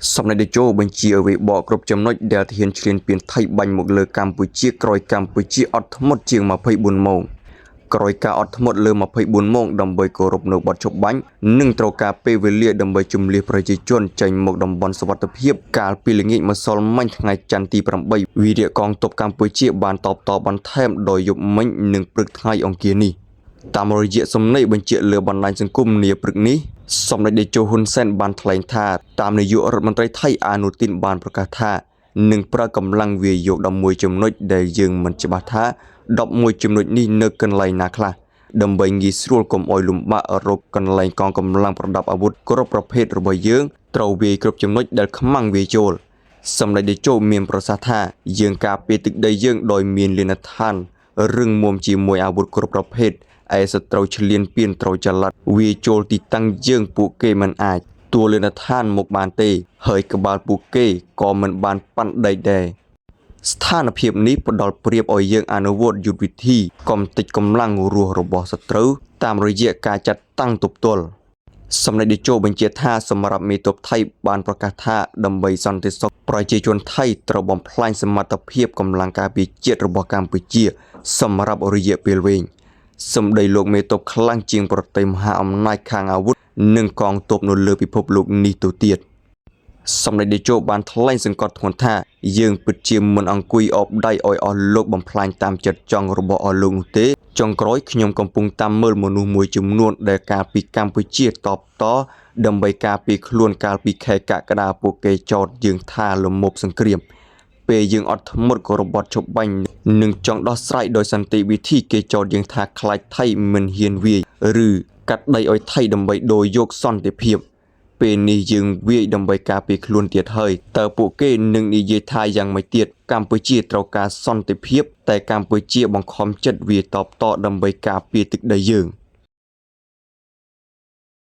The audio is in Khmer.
Some of the Joe when she away walk group jam not there to hinge in pin tight by Mugler Campuchia, Croy Campuchia, Ottomot ma pay bun mong. Croyca Ottomot le ma pay bun mong, dumb boy corrupt no but chop bang, Ning troca pay will lead them by Jumli Prajichon, chain mog them bonds what of hip, car peeling it must all mind night chanty from bay, video kong top Campuchia, ban top on time, do you mind ning prick high on Guinea. តាមរយៈសំណេរបញ្ជាក់លើបណ្ដាញសង្គមនាព្រឹកនេះសម្ដេចតេជោហ៊ុនសែនបានថ្លែងថាតាមនាយករដ្ឋមន្ត្រីថៃអនុទានបានប្រកាសថានឹងប្រើកម្លាំងវាយក11ចំណុចដែលយើងមិនច្បាស់ថា11ចំណុចនេះនៅកន្លែងណាខ្លះដើម្បីងាយស្រួលកុំឲ្យលំបាករកកន្លែងកងកម្លាំងប្រដាប់អាវុធគ្រប់ប្រភេទរបស់យើងត្រូវវាយគ្រប់ចំណុចដែលខ្មាំងវាយចូលសម្ដេចតេជោមានប្រសាសន៍ថាយើងការពារទឹកដីយើងដោយមានលានដ្ឋានរឹងមាំជាមួយអាវុធគ្រប់ប្រភេទ ឯសត្រូវឆ្លៀនពៀនត្រូវចល័តវាចូលទីតាំងយើងពួកគេមិនអាចទួលលនឋានមកបានទេហើយក្បាលពួកគេក៏មិនបានប៉ាន់ដីដែរស្ថានភាពនេះផ្ដល់ប្រៀបឲ្យយើងអនុវត្តយុទ្ធវិធីកំទេចកម្លាំងរស់របស់សត្រូវតាមរយៈការចាត់តាំងទប់ទល់សម្ដេចតេជោបញ្ជាក់ថាសម្រាប់មេទ័ពថៃបានប្រកាសថាដើម្បីសន្តិសុខប្រជាជនថៃត្រូវបំផ្លាញសមត្ថភាពកម្លាំងការពារជាតិរបស់កម្ពុជាសម្រាប់រយៈពេលវែង សម្ដីលោកមេតបខ្លាំងជាងប្រទេសមហាអំណាចខាងអាវុធនិងកងទ័ពនៅលើពិភពលោកនេះទៅទៀតសម្ដេចតេជោបានថ្លែងសង្កត់ធ្ងន់ថាយើងពិតជាមិនអង្គុយអបដៃឲ្យអស់លោកបំផ្លាញតាមចិត្តចង់របស់អស់លោកនោះទេចុងក្រោយខ្ញុំកំពុងតាមមើលមនុស្សមួយចំនួនដែលការពីកម្ពុជាតបតដើម្បីការពីខ្លួនកាលពីខែកក្កដាពួកគេចោទយើងថាលំមប់សង្គ្រាម ពេលយើងអត់ធ្មត់ក៏របត់ជប់បាញ់នឹងចង់ដោះស្រាយដោយសន្តិវិធីគេចោទយើងថាខ្លាចថៃមិនហ៊ានវាយឬកាត់ដីឲ្យថៃដើម្បីដូរយកសន្តិភាពពេលនេះយើងវាយដើម្បីការពារខ្លួនទៀតហើយតើពួកគេនឹងនិយាយថាយ៉ាងម៉េចទៀតកម្ពុជាត្រូវការសន្តិភាពតែកម្ពុជាបង្ខំចិត្តវាតបតដើម្បីការពារទឹកដីយើង